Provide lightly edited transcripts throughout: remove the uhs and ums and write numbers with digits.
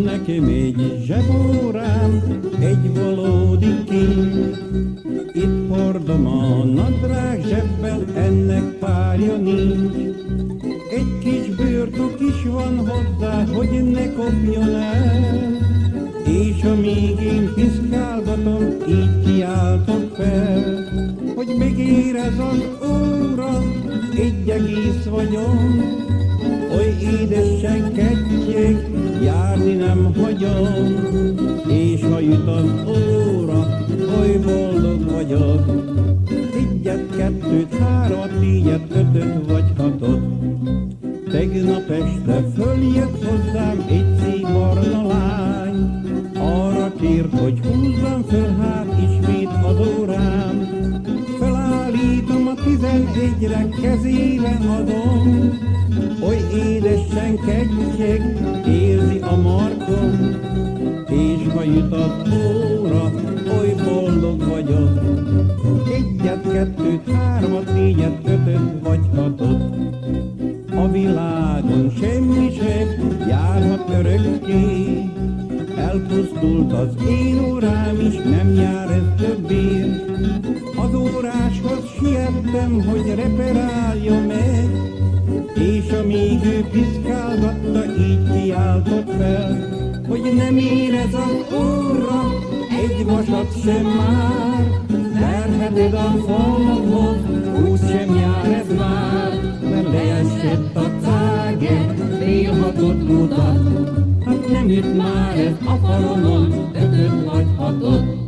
nekem egy zsebórám, egy valódi kincs. Itt hordom a nadrág zsebbel, ennek párja nincs. Egy kis bőrtuk is van hozzá, hogy ne kopjon el. És amíg én piszkálgatom, így kiáltok fel, hogy megérez az óra, egy egész vagyok. Oly édesen kettyeg, járni nem hagyom, és ha jut az óra, oly boldog vagyok. Egyet, kettőt, hármat, négyet, ötöt vagy hatot. Tegnap este följött hozzám egy szép barna lány, arra kért, hogy húzzam föl, hát ismét az órám. Felállítom a 11-re, kezére adom, oly édesen kettyeg, érzi a markom, és ha jut az óra, oly boldog vagyok. Egyet, kettőt, hármat, négyet, ötöt vagy hatot. A világon semmi sem járhat örökké, elpusztult az én órám is, nem jár ez többé. Az óráshoz siettem, hogy reperálja meg, és amíg ő piszkálgatta, így kiáltott fel, hogy nem érez az óra, egy vasat sem már. Verheted a falhoz, úgy sem jár ez már, mert leesett a cáge, fél hatot mutat. Hát nem üt már ez a falon, ötöt vagy hatot.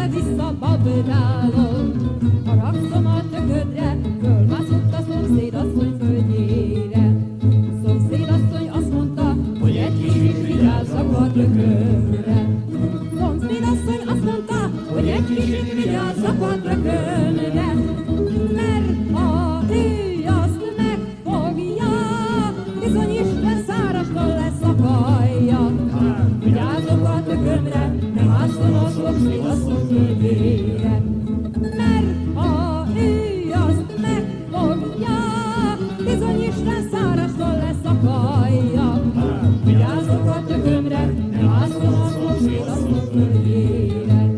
össze-vissza babdálom. Haragszom a töködre, fölmászott a szomszédasszony földjére. Szomszédasszony azt mondta, hogy egy kicsit vigyázzak a tökönre. Szomszédasszony azt mondta, hogy egy kicsit vigyázzak a tökönre. Mert ha ő azt megfogja, bizony Isten szárastól lesz a kaja. Vigyázzok a tökönre, nem ásszom a szomszédasszony földjére. Mert ha ő azt megfogja, bizony Isten szárastól lesz a kaja. Vigyázzok a tökömre, nem ásszom a szomszédasszony földjére.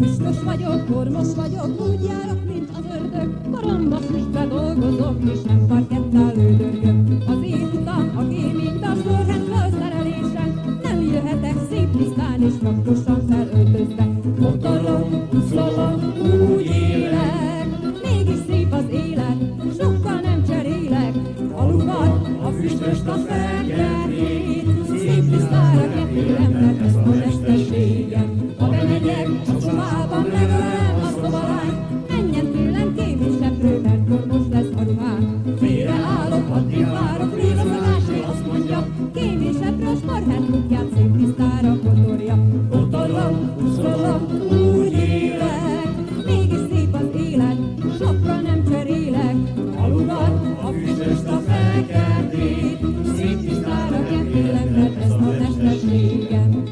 Füstös vagyok, kormos vagyok, úgy járok, mint az ördög. Karamba füstbe dolgozok, és nem parkettál lődörgök. Az én utam a kéménytas torrent felszerelésen, nem jöhetek szép tisztán és magtosan felöltözve. Motorom, uszolom, úgy élek, mégis szép az élet, sokkal nem cserélek. A luvat, a füstöst, a felkerét, szép tisztára ketélem, mert ez a mesterségem. Ha bemegyek a szobában, megölelem a szobalányt, menjen tőlem kéményseprő, mert kormos lesz a ruhám. Félre állok, addig várok, még a szakásé azt mondja, kéményseprős marhát kutyát szép tisztára kotorja. Kotorlom, uszolom, úgy élek, mégis szép az élet, sokkal nem cserélek. A luvat, a füstöst, a felkertét, szép tisztára ketélem, mert ez a mesterségem.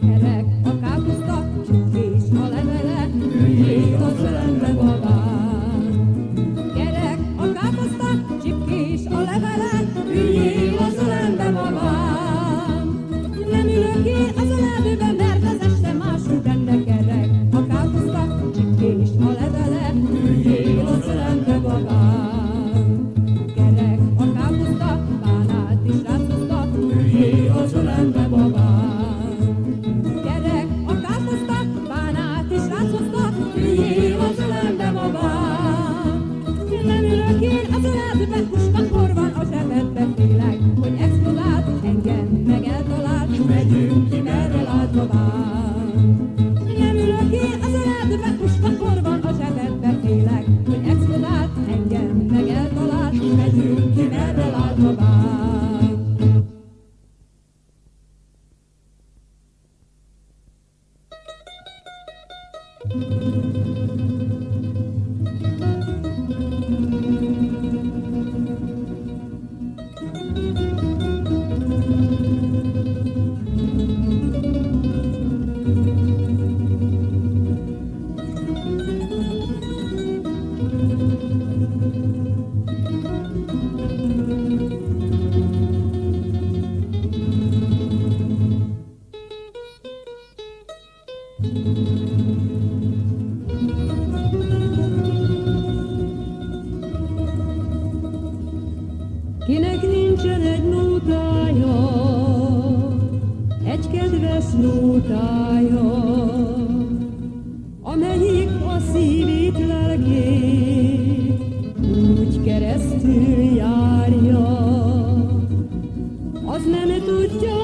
Kerek a káposzta, csipkés a levele, üljél az ölembe babám. Kerek a káposzta, csipkés a levele, üljél az ölembe babám. Nem ülök én az ölembe, mert az este máshogy benne kerek. A káposzta, csipkés a levele, üljél az ölembe babám. Kerek a káposzta, bánát is rászozta, üljél az ölembe babám. Gyerek, a káposzta, bánát is rászozta, üljél az ölembe babám. Nem ülök én az ölembe, puskakor van a zsebedbe, félek, hogy explodált, engem meg eltalált, s megyünk ki, merre lát babám. Nem ülök én az ölembe, puskakor van a zsebedbe, félek, hogy explodált, engem meg eltalált, s megyünk ki, merre lát babám. Kinek nincsen egy nótája, egy kedves nótája, amelyik a szívét, lelkét úgy keresztül járja, az nem tudja,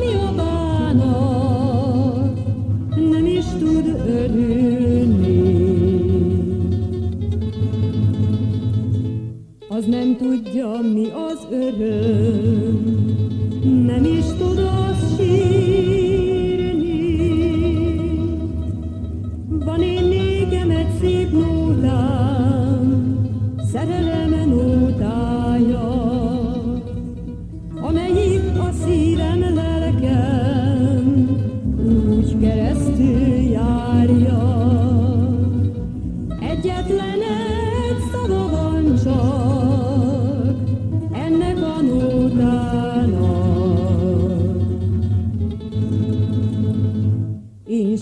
mi a bánat, nem is tud örülni. Az nem tudja, mi az öröm, nem is tud az sírni.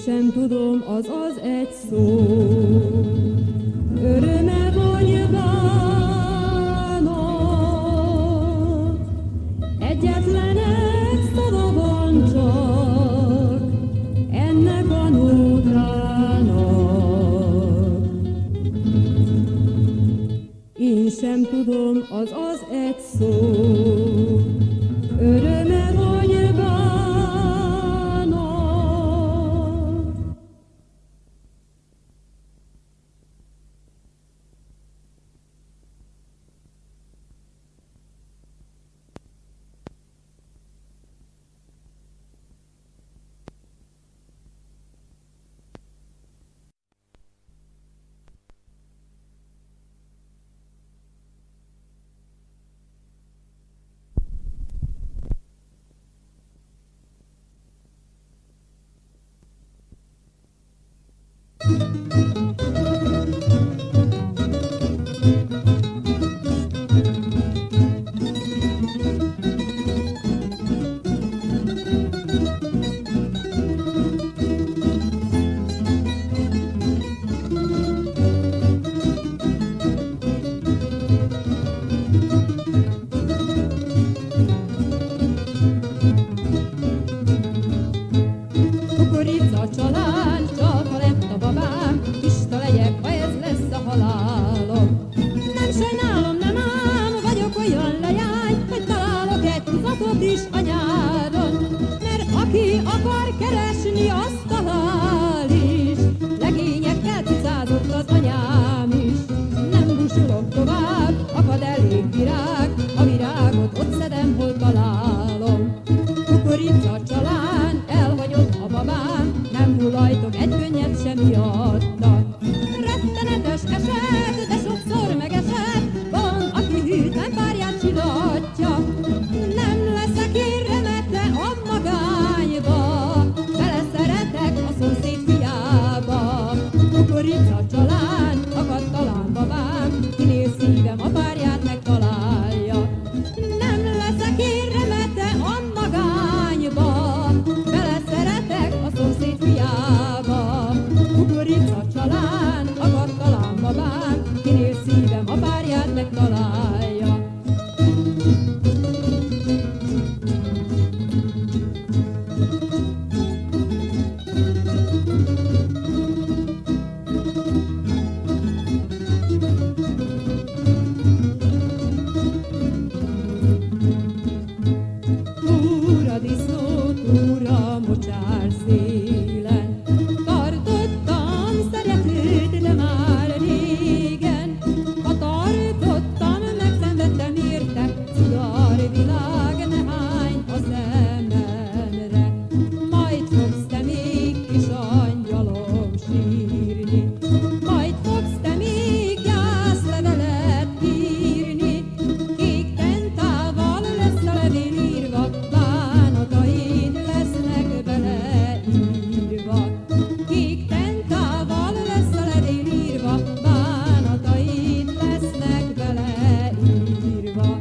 sem tudom, az egy szó. Öröme vagy bánat, egyetlen egy szava van csak ennek a nótának. Én sem tudom, az egy szó. Öröme vagy bánat. Kukorica család, csalka lett a babám, Pista legyek, ha ez lesz a halálom. Nem sajnálom, nem ám, vagyok olyan lejány, hogy találok egy tucatot is a nyáron. Mert aki akar keresni, azt talál is, legényekkel tucázott az anyám is. Nem búsulok tovább, akad elég virág, a virágot ott szedem, hol találom. Kukorica család, elhagyott a babám, nem hulajtok egy könnyet sem miatta. Rettenetes eset, de sokszor megesett, van, aki hűtlen párját csiratja. Nem leszek én remete a magányba, beleszeretek a szomszéd fiába. Kukorica család, akad talán babám, kinél szívem a párját megtalálja. Nem leszek én remete a magányba, beleszeretek a szomszéd fiába. Kukorica család, akad talán babám, kinél szívem a párját megtalálja. Túra disznó, túra mocsár szélen, tartottam szeretőt, de már régen. Ha tartottam, megszenvedtem érte, sudar világ ne hány a szememre. Majd fogsz te még, kis angyalom, sírni, majd fogsz te még gyászlevelet írni. Kék tentával lesz a levél írva, bánataid lesznek beleírva. Kék tentával lesz a levél írva, bánataid lesznek beleírva.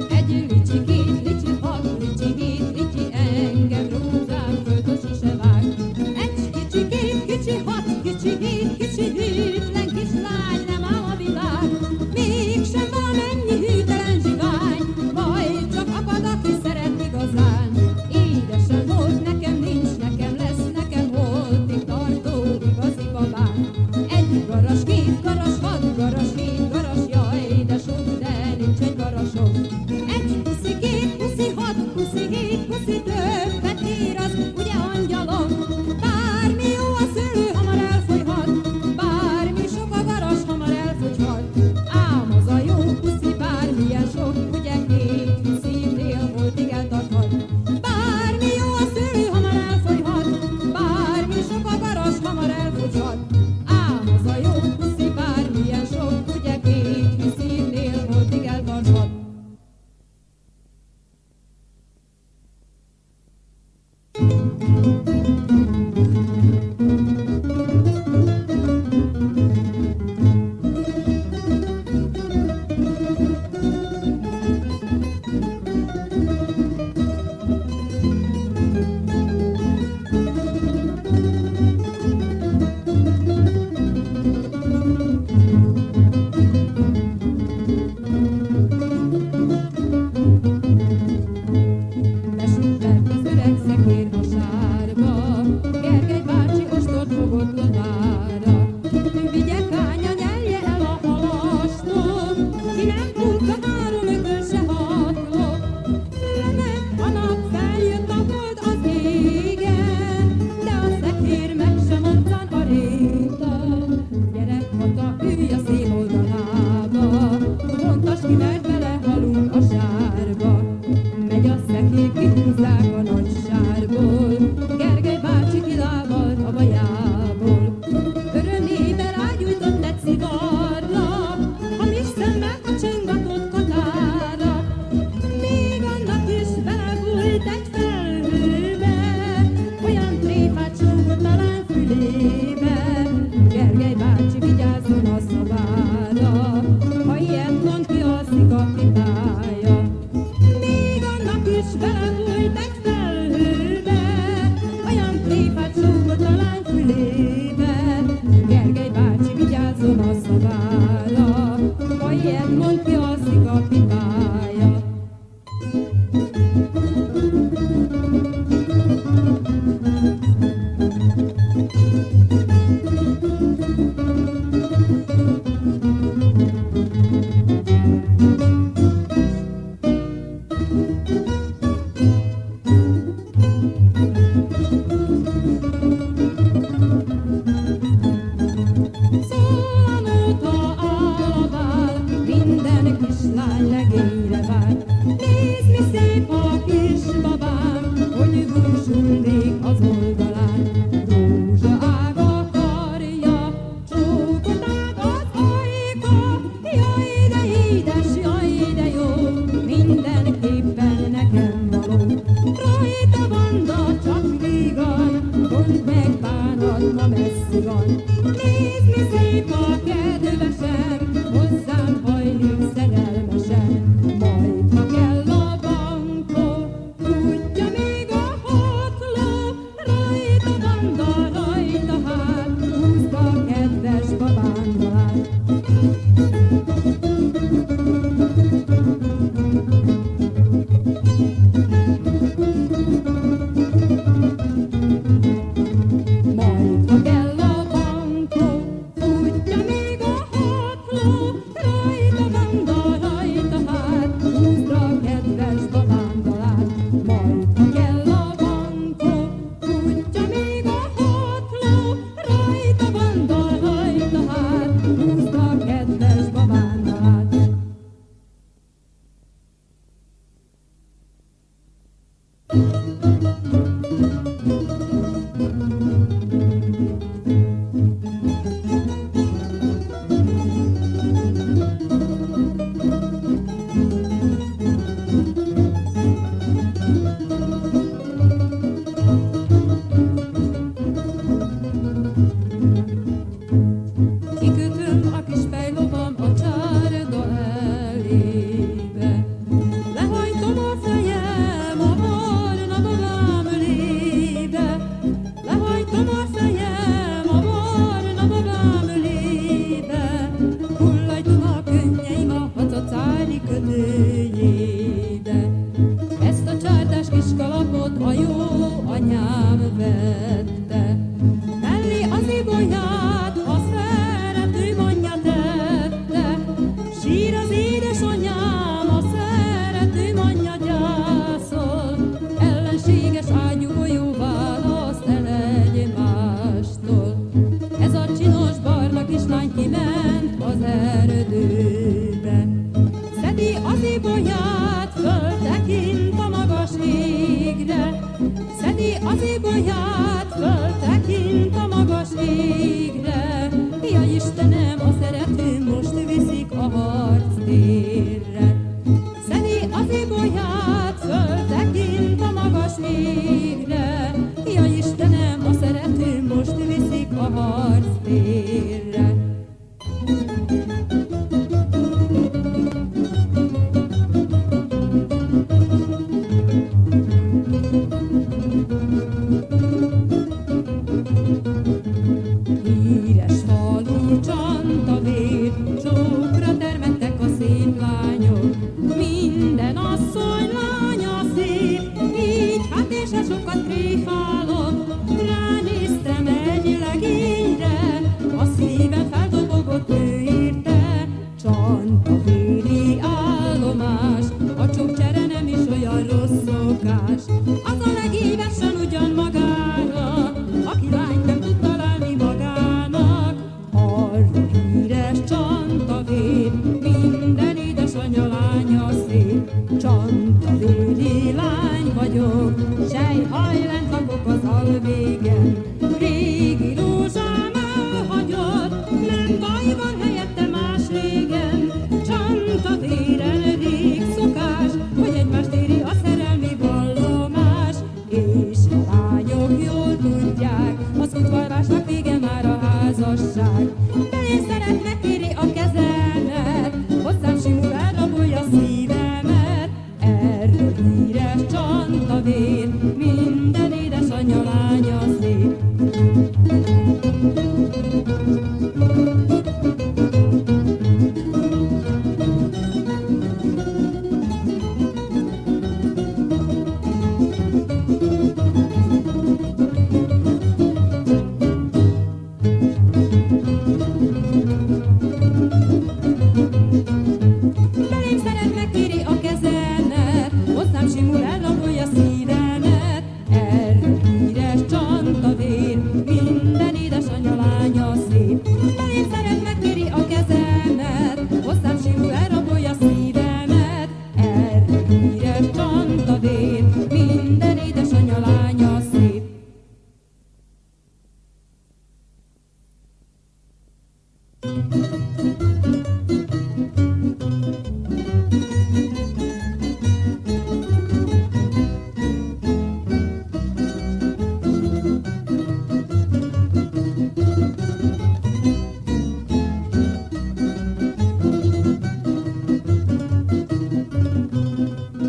Egy licsikét, licsi hat, licsikét, licsi engem rózsám földös is vág. Egy kicsikét, kicsi hat, kicsikét, kicsi hűtlen kislány, nem áll a világ. Mégsem valamennyi hűtelen zsivány, majd csak akad, aki szeret igazán. Édesem volt, nekem nincs, nekem lesz, nekem holtig tartó igazi babám. Egy garas, két garas, hat garas, hét garas, jaj, de sok, de nincs egy garasom. Egy puszi, két puszi, hat puszi, hét puszi, többet ér az, ugye angyalom? Bármi jó a szőlő, hamar elfolyhat, bármi sok a garas, hamar elfogyhat. Ám az a jó puszi, bármilyen sok, ugye két szívnél holtig eltarthat. Bármi jó a szőlő, hamar elfolyhat, bármi sok a garas, hamar elfogyhat. Ám az a jó puszi, bármilyen sok, ugye két óta áll a bál, minden kislány legényre vár. Nézd, mi szép a kisbabám, hogy búsulnék az oldalán. Rózsa ág a karja, csókot ág az ajka, jaj de édes, jaj de jó, mindenképpen nekem való. Rajta banda csak vígan, mondd meg bánat, ma messzi van. Nézd, mi szép a kedvesem, hozzám hajlik szerelmesen. Majd, ha kell a bankó, tudja még a hatló. Rajta banda, rajta hát, húzd a kedves babándalát. Majd, ha kell a bankó, tudja még a hatló. Rajta banda, rajta hát, húzd a kedves babándalát. Majd, ha kell a bankó, tudja még a hatló. Rajta banda, rajta hát, húzd a kedves babándalát. Kikötöm a kis fejlobam a csárda elébe. Lehajtom a fejem a barna babám ölébe. Lehajtom a fejem a barna babám ölébe. Hullajtom a könnyeim a hatacári kötőjébe. Ezt a csárdás kis kalapot a jó anyám vette. Mellé az ibolyát a szeretőm anyja tette. Sír az édesanyám, a szeretőm anyja gyászol. Ellenséges ágyú golyó választ el egymástól. Ez a csinos barna kislány kiment az erdőbe. Szedi az ibolyát, föltekint a magas égre. Szedi az ibolyát, föltekint a magas égre. Ja Istenem, a szeretőm most viszik a harctérre. Szedi az ibolyát, föltekint a magas égre. Ja Istenem, a szeretőm most viszik a harctérre. Híres falu Csantavér, csókra termettek a szép lányok. Minden asszony lánya szép, így hát én se sokat tréfálok. Ránéztem egy legényre, a szívem feldobogott ő érte. Csantavéri állomás, a csókcsere nem is olyan rossz szokás. Az a legény vessen ugyan magára, aki lányt nem tud találni magának. Arra híres Csantavér, minden édesanyja lánya szép. Csantavéri lány vagyok, sejhajlent lakok az alvégen. Régi rózsám elhagyott, nem baj van helyette más régen. Csantavéren rég szokás, hogy egymást éri a szerelmi vallomás. És a lányok jól tudják, az udvarlásnak vége már a házasság. Belém szeretnek kéri a kezemet, hozzám simul elrabolja szívemet. Erről híres Csantavér, minden édesanyja lánya szép.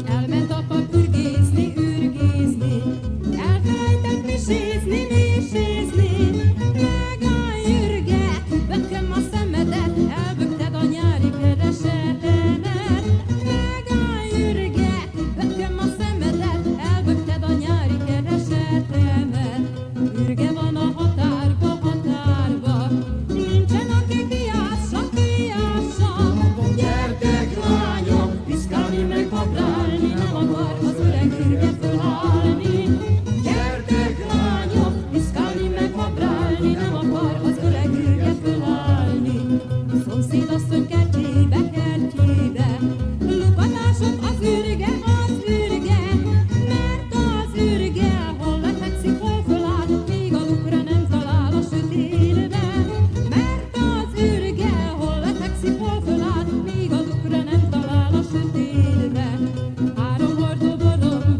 Elment apa ürgészni, ürgészni, elfelejtett misézni, misézni. Megállj, ürge, beköm a szemedet, elbökted a nyári keresetemet. Megállj, ürge, beköm a szemedet, elbökted a nyári keresetemet. Ürge van a határba, határba, nincsen aki kiássa, kiássa. Gyertek, lányok, piszkálni meg babrálni, nem akar az öreg ürge fölállni. Gyertek, lányok, piszkálni meg babrálni, nem akar az öreg ürge fölállni. Szomszédasszony kertjébe, kertjébe, lukatások az ürge, mert az ürge hol lefekszik, hol föláll, míg a lukra nem talál a sötétbe. Mert az ürge hol lefekszik, hol föláll, míg a lukra nem talál a sötétbe. Három hordó borom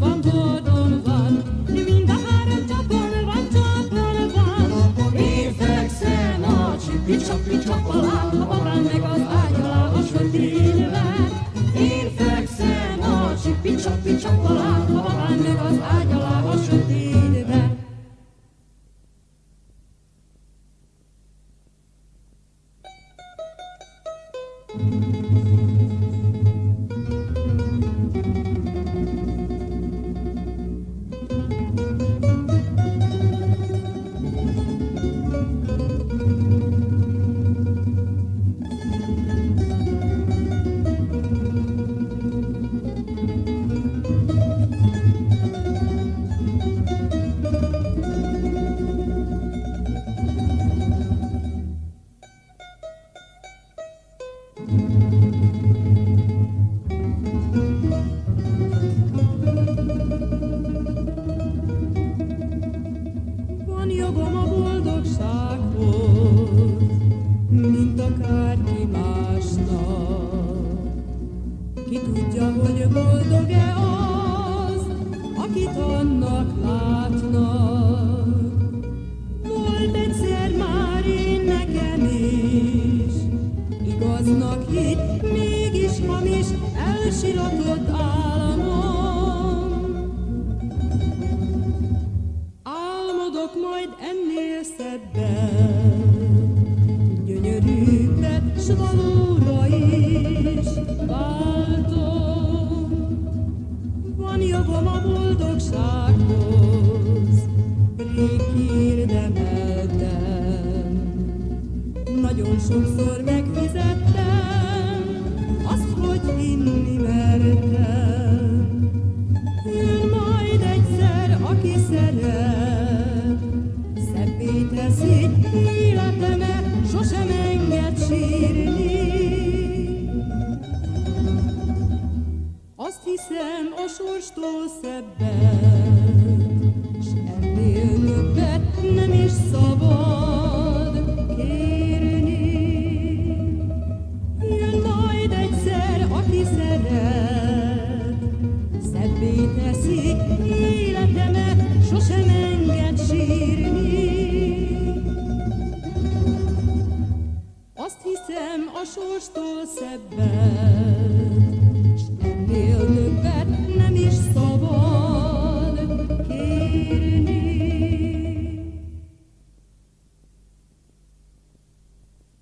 van, mind a három csapon van, csapon van. Én fekszem a csipi-csapi csap alá, a babám meg az ágy alá a sötétbe. Én fekszem a csipi-csapi csap alá, a babám meg az ágy alá a sötétbe. Van jogom a boldogsághoz, mint akárki másnak. Ki tudja, hogy boldog-e az, akit annak látnak. Volt egyszer már én nekem is, igaznak hitt, mégis hamis, elsilatott álmom. Álmodok majd ennél szebben, gyönyörűbbet, s valóra is váltom. Van jogom a boldogsághoz, rég hirdemeltem. Nagyon sokszor megfizettem azt, hogy hinni mertem. Jön majd egyszer, aki szeret, szebbé teszi életemet, sosem enged sírni. Azt hiszem a sorstól szebbet, s ennél többet nem is szabad kérni. Jön majd egyszer, aki szeret, szebbé teszi életemet, sosem enged sírni. Azt hiszem a sorstól szebbet,